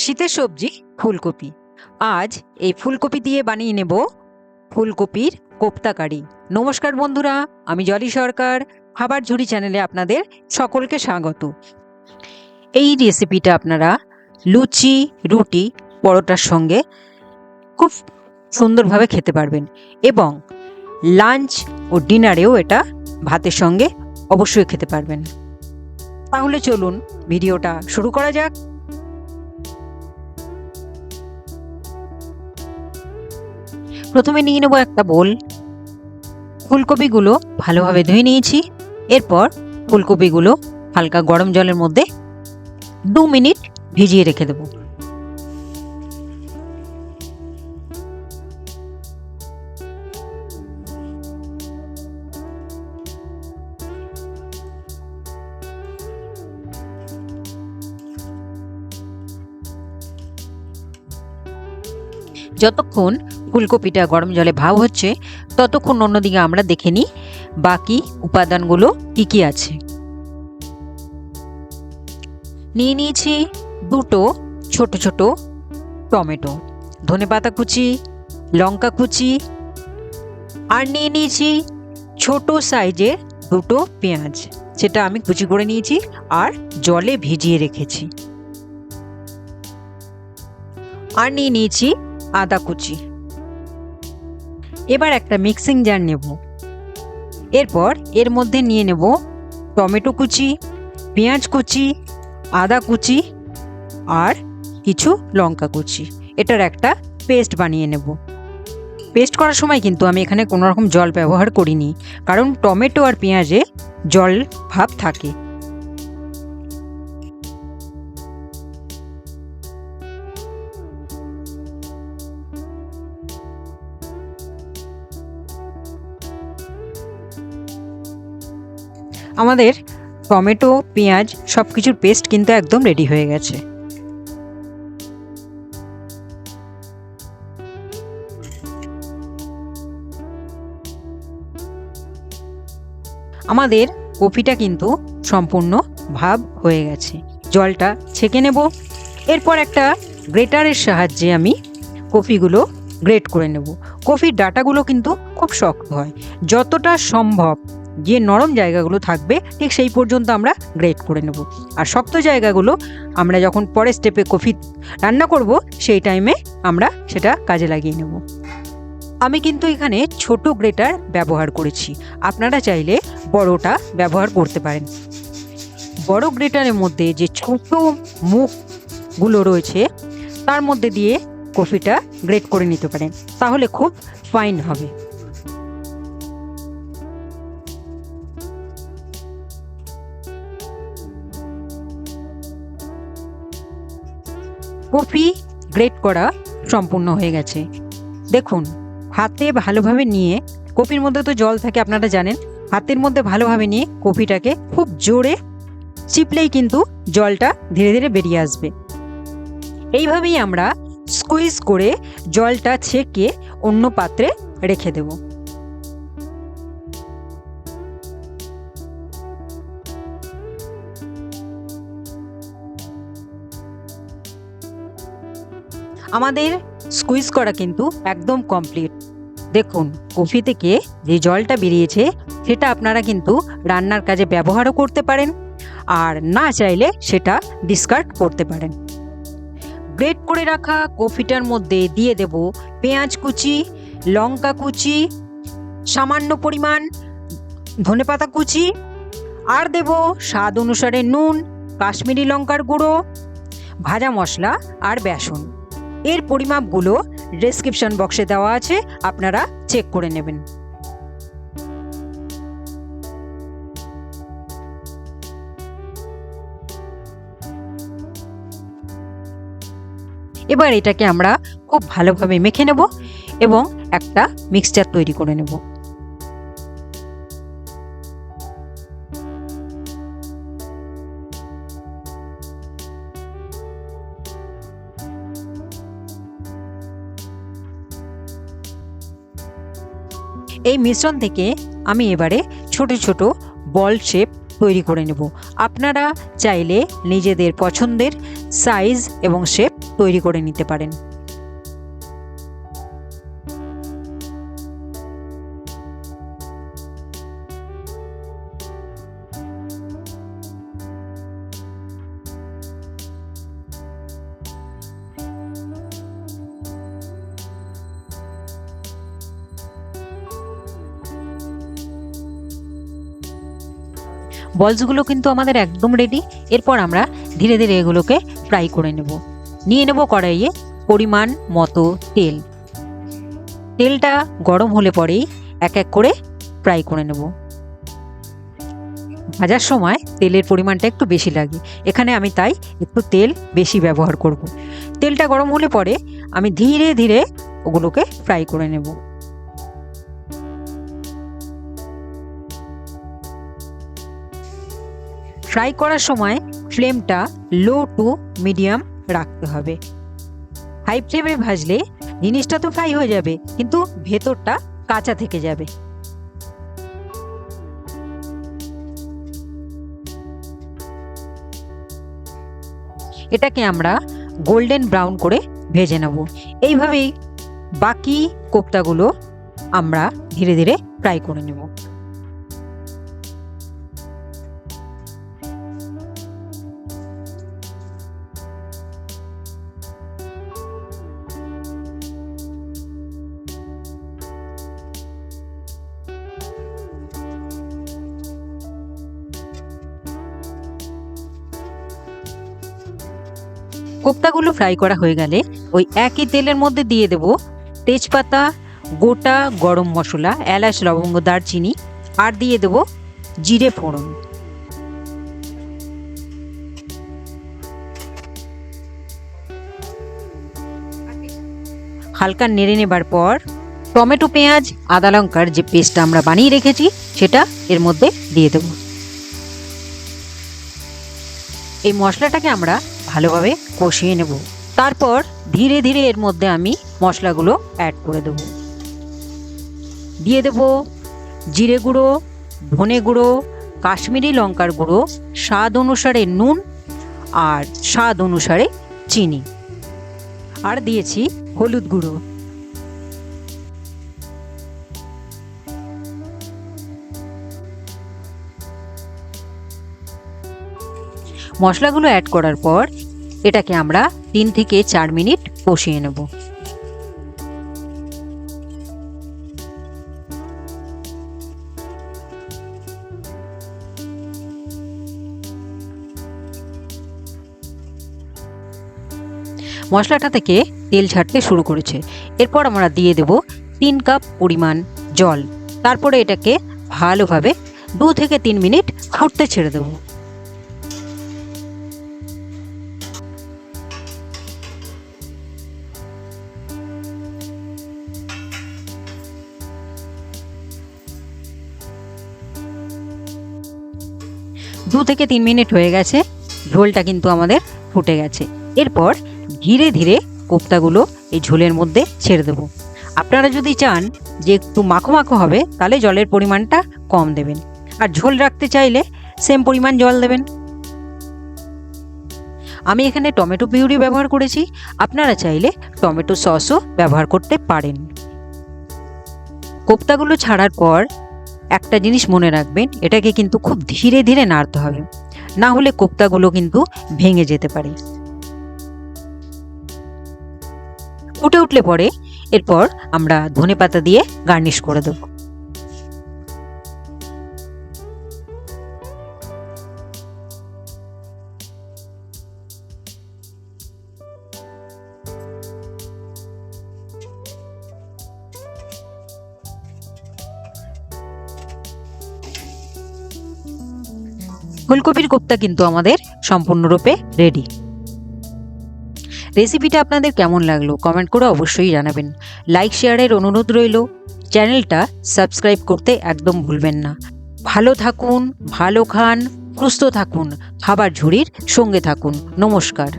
শীতের সবজি ফুলকপি। আজ এই ফুলকপি দিয়ে বানিয়ে নেব ফুলকপির কোপ্তা কারি। নমস্কার বন্ধুরা, আমি জলি সরকার। খাবার ঝুড়ি চ্যানেলে আপনাদের সকলকে স্বাগত। এই রেসিপিটা আপনারা লুচি, রুটি, পরোটার সঙ্গে খুব সুন্দরভাবে খেতে পারবেন এবং লাঞ্চ ও ডিনারেও এটা ভাতের সঙ্গে অবশ্যই খেতে পারবেন। তাহলে চলুন ভিডিওটা শুরু করা যাক। প্রথমে নিয়ে নেব একটা বোল। ফুলকপিগুলো ভালোভাবে ধুয়ে নিয়েছি। এরপর ফুলকপিগুলো হালকা গরম জলের মধ্যে 2 মিনিট ভিজিয়ে রেখে দেব। যতক্ষণ ফুলকপিটা গরম জলে ভাব হচ্ছে ততক্ষণ অন্যদিকে আমরা দেখে নিই বাকি উপাদানগুলো কি কি আছে। নিয়ে নিয়েছি 2টো ছোট ছোট টমেটো, ধনেপাতা কুচি, লঙ্কা কুচি, আর নিয়ে নিয়েছি ছোট সাইজের 2টো পেঁয়াজ, সেটা আমি কুচি করে নিয়েছি আর জলে ভিজিয়ে রেখেছি। আর নিয়ে নিয়েছি আদা কুচি। এবার একটা মিক্সিং জার নেব। এরপর এর মধ্যে নিয়ে নেব টমেটো কুচি, পেঁয়াজ কুচি, আদা কুচি আর কিছু লঙ্কা কুচি। এটার একটা পেস্ট বানিয়ে নেব। পেস্ট করার সময় কিন্তু আমি এখানে কোনো রকম জল ব্যবহার করিনি, কারণ টমেটো আর পেঁয়াজে জল ভাব থাকে। আমাদের টমেটো, পেঁয়াজ সব কিছুর পেস্ট কিন্তু একদম রেডি হয়ে গেছে। আমাদের কপিটা কিন্তু সম্পূর্ণ ভাব হয়ে গেছে। জলটা ছেঁকে নেব। এরপর একটা গ্রেটারের সাহায্যে আমি কপিগুলো গ্রেট করে নেব। কপির ডাঁটাগুলো কিন্তু খুব শক্ত হয়, যতটা সম্ভব যে নরম জায়গাগুলো থাকবে ঠিক সেই পর্যন্ত আমরা গ্রেট করে নেব। আর শক্ত জায়গাগুলো আমরা যখন পরের স্টেপে কফি রান্না করব সেই টাইমে আমরা সেটা কাজে লাগিয়ে নেব। আমি কিন্তু এখানে ছোট গ্রেটার ব্যবহার করেছি, আপনারা চাইলে বড়টা ব্যবহার করতে পারেন। বড় গ্রেটারের মধ্যে যে ছোট মুখগুলো রয়েছে তার মধ্যে দিয়ে কফিটা গ্রেট করে নিতে পারেন, তাহলে খুব ফাইন হবে। কফি গ্রেট করা সম্পূর্ণ হয়ে গেছে। দেখুন, হাতে ভালোভাবে নিয়ে, কপির মধ্যে তো জল থাকে আপনারা জানেন, হাতের মধ্যে ভালোভাবে নিয়ে কপিটাকে খুব জোরে চিপলেই কিন্তু জলটা ধীরে ধীরে বেরিয়ে আসবে। এইভাবেই আমরা স্কুইজ করে জলটা ছেঁকে অন্য পাত্রে রেখে দেব। আমাদের স্কুইজ করা কিন্তু একদম কমপ্লিট। দেখুন, কফি থেকে যে জলটা বেরিয়েছে সেটা আপনারা কিন্তু রান্নার কাজে ব্যবহারও করতে পারেন, আর না চাইলে সেটা ডিসকার্ড করতে পারেন। গ্রেট করে রাখা কফিটার মধ্যে দিয়ে দেব পেঁয়াজ কুচি, লঙ্কা কুচি, সামান্য পরিমাণ ধনেপাতা কুচি, আর দেব স্বাদ অনুসারে নুন, কাশ্মীরি লঙ্কার গুঁড়ো, ভাজা মশলা আর বেসন। এর পরিমাপগুলো ডেসক্রিপশন বক্সে দেওয়া আছে, আপনারা চেক করে নেবেন। এবার এটাকে আমরা খুব ভালোভাবে মেখে নেব এবং একটা মিক্সচার তৈরি করে নেব। এই মিশ্রণ থেকে আমি এবারে ছোট ছোট বল শেপ তৈরি করে নেব। আপনারা চাইলে নিজেদের পছন্দের সাইজ এবং শেপ তৈরি করে নিতে পারেন। বলসগুলো কিন্তু আমাদের একদম রেডি। এরপর আমরা ধীরে ধীরে এগুলোকে ফ্রাই করে নেব। নিয়ে নেব কড়াইয়ে পরিমাণ মতো তেল। তেলটা গরম হলে পরেই এক এক করে ফ্রাই করে নেব। ভাজার সময় তেলের পরিমাণটা একটু বেশি লাগে, এখানে আমি তাই একটু তেল বেশি ব্যবহার করব। তেলটা গরম হলে পরে আমি ধীরে ধীরে ওগুলোকে ফ্রাই করে নেব। ফ্রাই করার সময় ফ্লেমটা লো টু মিডিয়াম রাখতে হবে। হাই ফ্লেমে ভাজলে জিনিসটা তো ফ্রাই হয়ে যাবে, কিন্তু ভেতরটা কাঁচা থেকে যাবে। এটাকে আমরা গোল্ডেন ব্রাউন করে ভেজে নেব। এইভাবেই বাকি কোপ্তাগুলো আমরা ধীরে ধীরে ফ্রাই করে নেব। কোপ্তাগুলো ফ্রাই করা হয়ে গেলে ওই একই তেলের মধ্যে দিয়ে দেব তেজপাতা, গোটা গরম মশলা, এলাচ, লবঙ্গ, দারচিনি, আর দিয়ে দেব জিরে ফোড়ন। হালকা নেড়ে নেবার পর টমেটো, পেঁয়াজ, আদা লঙ্কার যে পেস্টটা আমরা বানিয়ে রেখেছি সেটা এর মধ্যে দিয়ে দেব। এই মশলাটাকে আমরা ভালোভাবে কষিয়ে নেব। তারপর ধীরে ধীরে এর মধ্যে আমি মশলাগুলো অ্যাড করে দেব। দিয়ে দেব জিরে গুঁড়ো, ধনে গুঁড়ো, কাশ্মীরি লঙ্কার গুঁড়ো, স্বাদ অনুসারে নুন আর স্বাদ অনুসারে চিনি, আর দিয়েছি হলুদ গুঁড়ো। মশলাগুলো অ্যাড করার পর এটাকে আমরা 3 থেকে 4 মিনিট কষিয়ে নেব। মশলাটা থেকে তেল ছাড়তে শুরু করেছে। এরপর আমরা দিয়ে দেব 3 কাপ পরিমাণ জল। তারপরে এটাকে ভালোভাবে 2 থেকে 3 মিনিট ফুটতে ছেড়ে দেব। 2 থেকে 3 মিনিট হয়ে গেছে, ঝোলটা কিন্তু আমাদের ফুটে গেছে। এরপর ধীরে ধীরে কোপ্তাগুলো এই ঝোলের মধ্যে ছেড়ে দেব। আপনারা যদি চান যে একটু মাখো মাখো হবে তাহলে জলের পরিমাণটা কম দেবেন, আর ঝোল রাখতে চাইলে সেম পরিমাণ জল দেবেন। আমি এখানে টমেটো পিউরি ব্যবহার করেছি, আপনারা চাইলে টমেটো সসও ব্যবহার করতে পারেন। কোপ্তাগুলো ছাড়ার পর একটা জিনিস মনে রাখবেন, এটাকে কিন্তু খুব ধীরে ধীরে নাড়তে হবে, না হলে কোপ্তাগুলো কিন্তু ভেঙে যেতে পারে। ফুটে উঠলে পরে এরপর আমরা ধনেপাতা দিয়ে গার্নিশ করে দেব। ফুলকপির কোপ্তা কিন্তু আমাদের সম্পূর্ণরূপে রেডি। রেসিপিটা আপনাদের কেমন লাগলো কমেন্ট করে অবশ্যই জানাবেন। লাইক শেয়ারের অনুরোধ রইল। চ্যানেলটা সাবস্ক্রাইব করতে একদম ভুলবেন না। ভালো থাকুন, ভালো খান, সুস্থ থাকুন, খাবার ঝুড়ির সঙ্গে থাকুন। নমস্কার।